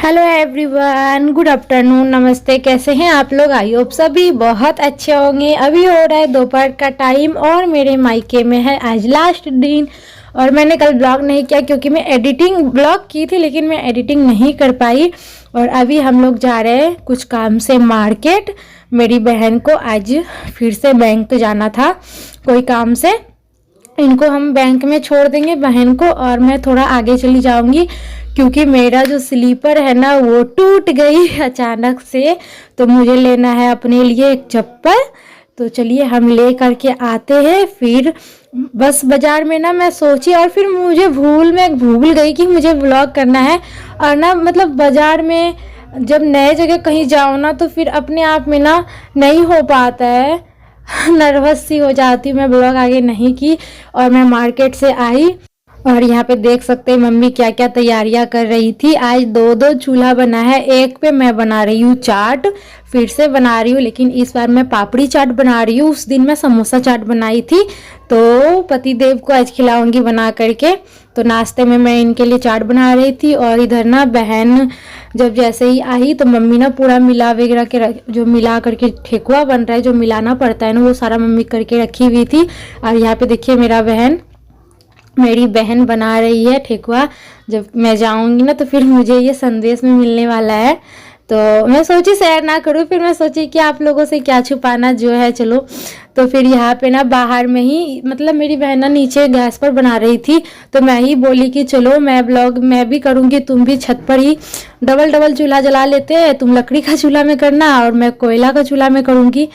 Hello everyone, good afternoon, नमस्ते। कैसे हैं आप लोग? आई होप सभी बहुत अच्छे होंगे। अभी हो रहा है दोपहर का टाइम और मेरे मायके में है आज लास्ट दिन। और मैंने कल ब्लॉग नहीं किया क्योंकि मैं एडिटिंग ब्लॉग की थी लेकिन मैं एडिटिंग नहीं कर पाई। और अभी हम लोग जा रहे हैं कुछ काम से मार्केट। मेरी बहन को आज फिर से बैंक जाना था कोई काम से। इनको हम बैंक में छोड़ देंगे बहन को, और मैं थोड़ा आगे चली जाऊंगी क्योंकि मेरा जो स्लीपर है ना वो टूट गई अचानक से। तो मुझे लेना है अपने लिए एक चप्पल। तो चलिए हम ले करके आते हैं। फिर बस बाजार में ना मैं सोची और फिर मुझे भूल गई कि मुझे व्लॉग करना है। और ना मतलब बाजार में जब नए जगह कहीं जाओ ना तो फिर अपने आप में ना नहीं हो पाता है, नर्वस सी हो जाती हूँ। मैं ब्लॉग आगे नहीं की और मैं मार्केट से आई और यहाँ पे देख सकते हैं मम्मी क्या क्या तैयारियां कर रही थी। आज दो चूल्हा बना है। एक पे मैं बना रही हूँ चाट, फिर से बना रही हूँ, लेकिन इस बार मैं पापड़ी चाट बना रही हूँ। उस दिन मैं समोसा चाट बनाई थी तो पति देव को आज खिलाऊंगी बना करके। तो नाश्ते में मैं इनके लिए चाट बना रही थी। और इधर ना बहन जब जैसे ही आई तो मम्मी ना पूरा मिला वगैरह के जो मिला करके ठेकुआ बन रहा है, जो मिलाना पड़ता है ना, वो सारा मम्मी करके रखी हुई थी। और यहाँ पे देखिए मेरी बहन बना रही है ठेकुआ। जब मैं जाऊंगी ना तो फिर मुझे ये संदेश में मिलने वाला है। तो मैं सोची शेयर ना करूँ, फिर मैं सोची कि आप लोगों से क्या छुपाना जो है। चलो तो फिर यहाँ पे ना बाहर में ही मतलब मेरी बहन ना नीचे गैस पर बना रही थी तो मैं ही बोली कि चलो मैं ब्लॉग मैं भी करूँगी, तुम भी छत पर ही डबल चूल्हा जला लेते हैं। तुम लकड़ी का चूल्हा में करना और मैं कोयला का चूल्हा में करूँगी।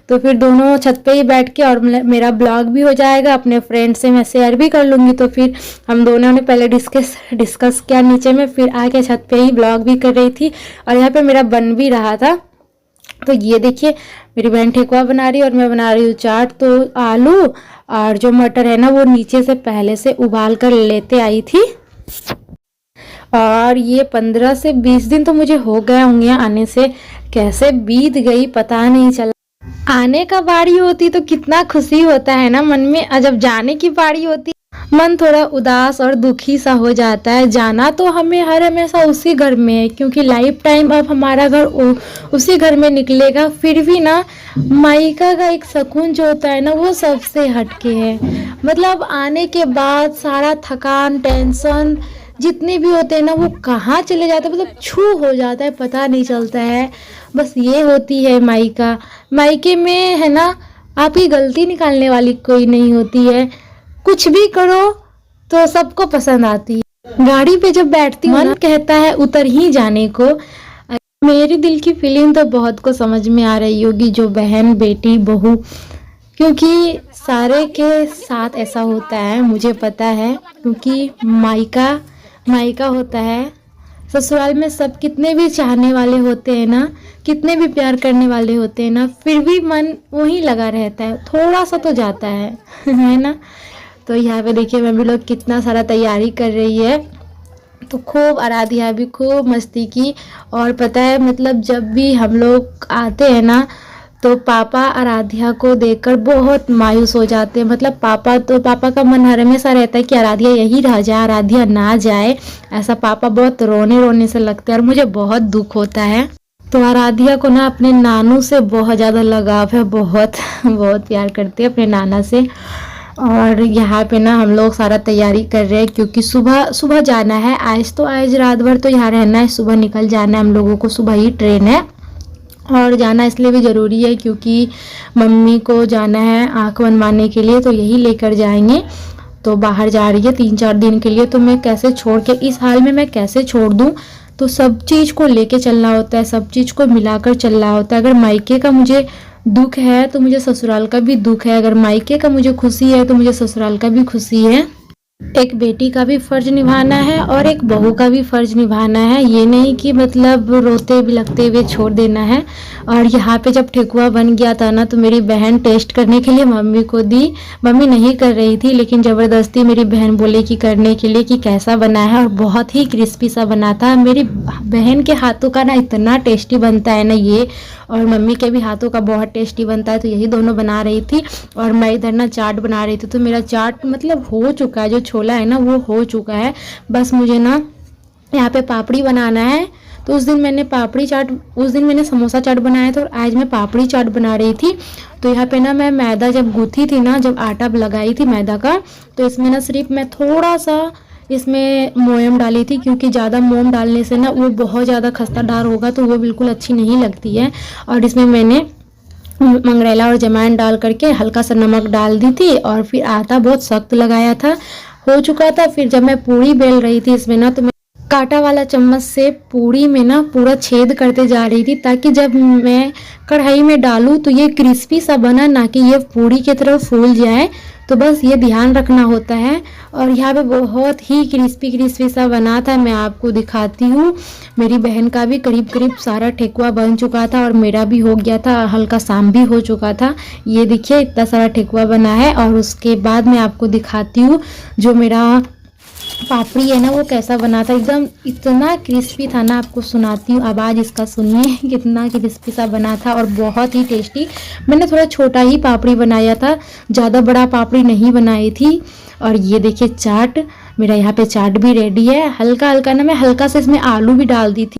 तो फिर दोनों छत पे ही बैठ के और मेरा ब्लॉग भी हो जाएगा, अपने फ्रेंड से मैं शेयर भी कर लूँगी। तो फिर हम दोनों ने पहले डिस्कस किया नीचे में, फिर आके छत पे ही ब्लॉग भी कर रही थी। और यहाँ पे मेरा बन भी रहा था। तो ये देखिए मेरी बहन ठेकुआ बना रही है और मैं बना रही हूँ चाट। तो आलू और जो मटर है ना वो नीचे से पहले से उबाल कर लेते आई थी। और ये 15 से 20 दिन तो मुझे हो गए होंगे आने से। कैसे बीत गई पता नहीं चला। आने का बारी होती तो कितना खुशी होता है ना मन में, और जब जाने की बारी होती मन थोड़ा उदास और दुखी सा हो जाता है। जाना तो हमें हर हमेशा उसी घर में है क्योंकि लाइफ टाइम अब हमारा घर उसी घर में निकलेगा। फिर भी ना मायका का एक सुकून जो होता है ना वो सबसे हटके है। मतलब आने के बाद सारा थकान टेंशन जितने भी होते हैं ना वो कहाँ चले जाते हैं, मतलब छू हो जाता है, पता नहीं चलता है। बस ये होती है मायके में है ना, आपकी गलती निकालने वाली कोई नहीं होती है। कुछ भी करो तो सबको पसंद आती है। गाड़ी पे जब बैठती हूँ मन कहता है उतर ही जाने को। मेरी दिल की फीलिंग तो बहुत को समझ में आ रही होगी, जो बहन बेटी बहू, क्योंकि सारे के साथ ऐसा होता है मुझे पता है। क्योंकि मायका होता है, ससुराल में सब कितने भी चाहने वाले होते हैं ना, कितने भी प्यार करने वाले होते हैं ना, फिर भी मन वहीं लगा रहता है, थोड़ा सा तो जाता है है ना। तो यहाँ पे देखिए मम्मी लोग कितना सारा तैयारी कर रही है। तो खूब आराध्या भी खूब मस्ती की। और पता है मतलब जब भी हम लोग आते हैं ना तो पापा आराध्या को देखकर बहुत मायूस हो जाते हैं। मतलब पापा का मन हर हमेशा रहता है कि आराध्या यही रह जाए, आराध्या ना जाए। ऐसा पापा बहुत रोने से लगते हैं और मुझे बहुत दुख होता है। तो आराध्या को ना अपने नानू से बहुत ज़्यादा लगाव है, बहुत प्यार करते हैं अपने नाना से। और यहाँ पे ना हम लोग सारा तैयारी कर रहे हैं क्योंकि सुबह जाना है। आज रात भर तो यहाँ रहना है, सुबह निकल जाना है हम लोगों को, सुबह ही ट्रेन है। और जाना इसलिए भी ज़रूरी है क्योंकि मम्मी को जाना है आँख बनवाने के लिए, तो यही लेकर जाएंगे। तो बाहर जा रही है 3-4 दिन के लिए, तो मैं कैसे छोड़ के इस हाल में मैं कैसे छोड़ दूँ। तो सब चीज़ को लेके चलना होता है, सब चीज़ को मिलाकर चलना होता है। अगर मायके का मुझे दुख है तो मुझे ससुराल का भी दुख है, अगर मायके का मुझे खुशी है तो मुझे ससुराल का भी खुशी है। एक बेटी का भी फर्ज निभाना है और एक बहू का भी फर्ज निभाना है। ये नहीं कि मतलब रोते बिलखते हुए छोड़ देना है। और यहाँ पे जब ठेकुआ बन गया था ना तो मेरी बहन टेस्ट करने के लिए मम्मी को दी। मम्मी नहीं कर रही थी लेकिन ज़बरदस्ती मेरी बहन बोली कि करने के लिए कि कैसा बना है, और बहुत ही क्रिस्पी सा बना था। मेरी बहन के हाथों का ना इतना टेस्टी बनता है ना ये, और मम्मी के भी हाथों का बहुत टेस्टी बनता है। तो यही दोनों बना रही थी और मैं इधर ना चाट बना रही थी। तो मेरा चाट मतलब हो चुका है, जो छोला है ना वो हो चुका है। बस मुझे ना यहाँ पे पापड़ी बनाना है। तो उस दिन मैंने पापड़ी चाट, उस दिन मैंने समोसा चाट बनाया था और आज मैं पापड़ी चाट बना रही थी। तो यहाँ पे ना मैं मैदा जब गूँथी थी ना, जब आटा लगाई थी मैदा का, तो इसमें ना सिर्फ मैं थोड़ा सा इसमें मोयम डाली थी, क्योंकि ज़्यादा मोम डालने से ना वो बहुत ज़्यादा खस्तादार होगा तो वो बिल्कुल अच्छी नहीं लगती है। और इसमें मैंने मंगरेला और जमैन डाल करके हल्का सा नमक डाल दी थी और फिर आटा बहुत सख्त लगाया था, हो चुका था। फिर जब मैं पूड़ी बेल रही थी इसमें ना, तो मैं कांटा वाला चम्मच से पूड़ी में ना पूरा छेद करते जा रही थी, ताकि जब मैं कढ़ाई में डालूं तो ये क्रिस्पी सा बना, ना कि ये पूड़ी की तरह फूल जाए। तो बस ये ध्यान रखना होता है। और यहाँ पे बहुत ही क्रिस्पी क्रिस्पी सा बना था, मैं आपको दिखाती हूँ। मेरी बहन का भी करीब करीब सारा ठेकुआ बन चुका था और मेरा भी हो गया था, हल्का शाम भी हो चुका था। ये देखिए इतना सारा ठेकुआ बना है। और उसके बाद मैं आपको दिखाती हूँ जो मेरा पापड़ी है ना वो कैसा बना था, एकदम इतना क्रिस्पी था ना, आपको सुनाती हूँ आवाज़ इसका, सुनिए कितना क्रिस्पी सा बना था और बहुत ही टेस्टी। मैंने थोड़ा छोटा ही पापड़ी बनाया था, ज़्यादा बड़ा पापड़ी नहीं बनाई थी। और ये देखिए चाट, मेरा यहाँ पे चाट भी रेडी है। हल्का हल्का ना मैं हल्का से इसमें आलू भी डाल दी थी।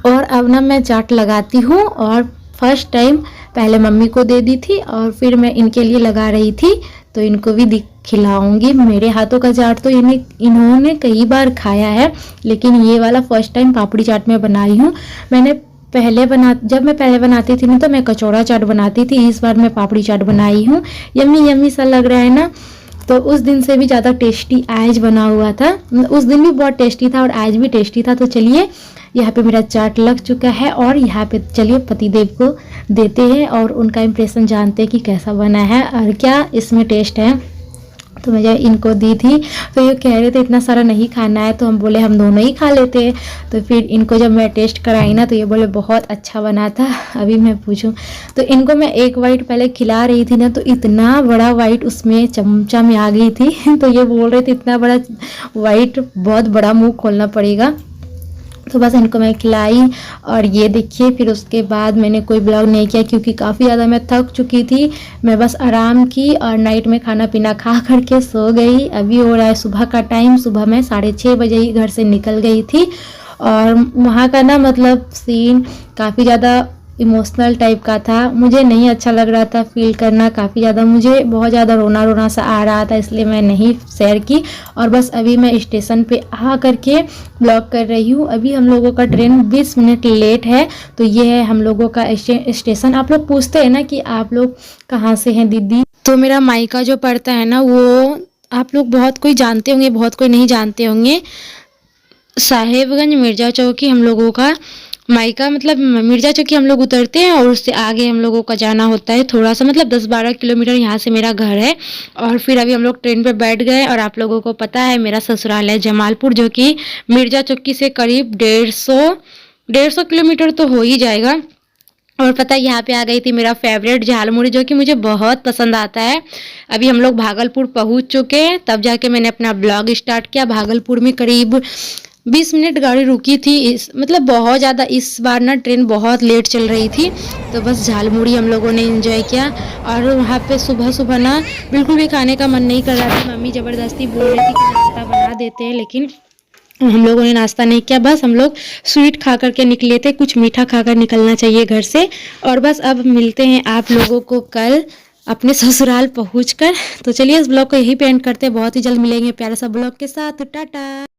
और अब ना मैं चाट लगाती हूँ, और फर्स्ट टाइम पहले मम्मी को दे दी थी और फिर मैं इनके लिए लगा रही थी, तो इनको भी खिलाऊंगी। मेरे हाथों का चाट तो इन्होंने कई बार खाया है, लेकिन ये वाला फर्स्ट टाइम पापड़ी चाट मैं बनाई हूँ। जब मैं पहले बनाती थी ना तो मैं कचौड़ा चाट बनाती थी, इस बार मैं पापड़ी चाट बनाई हूँ। यम्मी यम्मी सा लग रहा है ना। तो उस दिन से भी ज़्यादा टेस्टी आज बना हुआ था, उस दिन भी बहुत टेस्टी था और आज भी टेस्टी था। तो चलिए यहाँ पे मेरा चाट लग चुका है और यहाँ पे चलिए पतिदेव को देते हैं और उनका इम्प्रेशन जानते हैं कि कैसा बना है और क्या इसमें टेस्ट है। तो मैं जब इनको दी थी तो ये कह रहे थे इतना सारा नहीं खाना है, तो हम बोले हम दोनों ही खा लेते हैं। तो फिर इनको जब मैं टेस्ट कराई ना तो ये बोले बहुत अच्छा बना था। अभी मैं पूछूं तो इनको मैं एक वाइट पहले खिला रही थी ना, तो इतना बड़ा वाइट उसमें चमचा में आ गई थी। तो ये बोल रहे थे इतना बड़ा वाइट, बहुत बड़ा मुँह खोलना पड़ेगा। तो बस इनको मैं खिलाई और ये देखिए फिर उसके बाद मैंने कोई ब्लॉग नहीं किया, क्योंकि काफ़ी ज़्यादा मैं थक चुकी थी। मैं बस आराम की और नाइट में खाना पीना खा करके सो गई। अभी हो रहा है सुबह का टाइम, सुबह मैं 6:30 बजे ही घर से निकल गई थी। और वहाँ का ना मतलब सीन काफ़ी ज़्यादा इमोशनल टाइप का था, मुझे नहीं अच्छा लग रहा था फील करना, काफ़ी ज़्यादा मुझे बहुत ज़्यादा रोना रोना सा आ रहा था, इसलिए मैं नहीं शेयर की। और बस अभी मैं स्टेशन पे आ करके ब्लॉग कर रही हूँ। अभी हम लोगों का ट्रेन 20 मिनट लेट है। तो ये है हम लोगों का स्टेशन। आप लोग पूछते हैं ना कि आप लोग कहाँ से हैं दीदी, तो मेरा मायका जो पड़ता है ना वो आप लोग बहुत कोई जानते होंगे, बहुत कोई नहीं जानते होंगे। साहेबगंज मिर्ज़ा चौकी हम लोगों का मायका, मतलब मिर्ज़ा चौकी हम लोग उतरते हैं और उससे आगे हम लोगों का जाना होता है थोड़ा सा, मतलब 10-12 किलोमीटर यहाँ से मेरा घर है। और फिर अभी हम लोग ट्रेन पे बैठ गए और आप लोगों को पता है मेरा ससुराल है जमालपुर, जो कि मिर्ज़ा चौकी से करीब 150 किलोमीटर तो हो ही जाएगा। और पता है यहाँ पे आ गई थी मेरा फेवरेट झालमुड़ी, जो कि मुझे बहुत पसंद आता है। अभी हम लोग भागलपुर पहुँच चुके हैं, तब जाके मैंने अपना ब्लॉग स्टार्ट किया। भागलपुर में करीब 20 मिनट गाड़ी रुकी थी, मतलब बहुत ज़्यादा इस बार ना ट्रेन बहुत लेट चल रही थी। तो बस झालमुड़ी हम लोगों ने एंजॉय किया। और वहाँ पे सुबह सुबह ना बिल्कुल भी खाने का मन नहीं कर रहा था, मम्मी ज़बरदस्ती बोल रही थी कि नाश्ता बना देते हैं, लेकिन हम लोगों ने नाश्ता नहीं किया। बस हम लोग स्वीट खा करके निकले थे, कुछ मीठा खाकर निकलना चाहिए घर से। और बस अब मिलते हैं आप लोगों को कल अपने ससुराल पहुँचकर। तो चलिए इस ब्लॉग को यहीं पे एंड करते हैं, बहुत ही जल्द मिलेंगे प्यारे सा ब्लॉग के साथ। टाटा।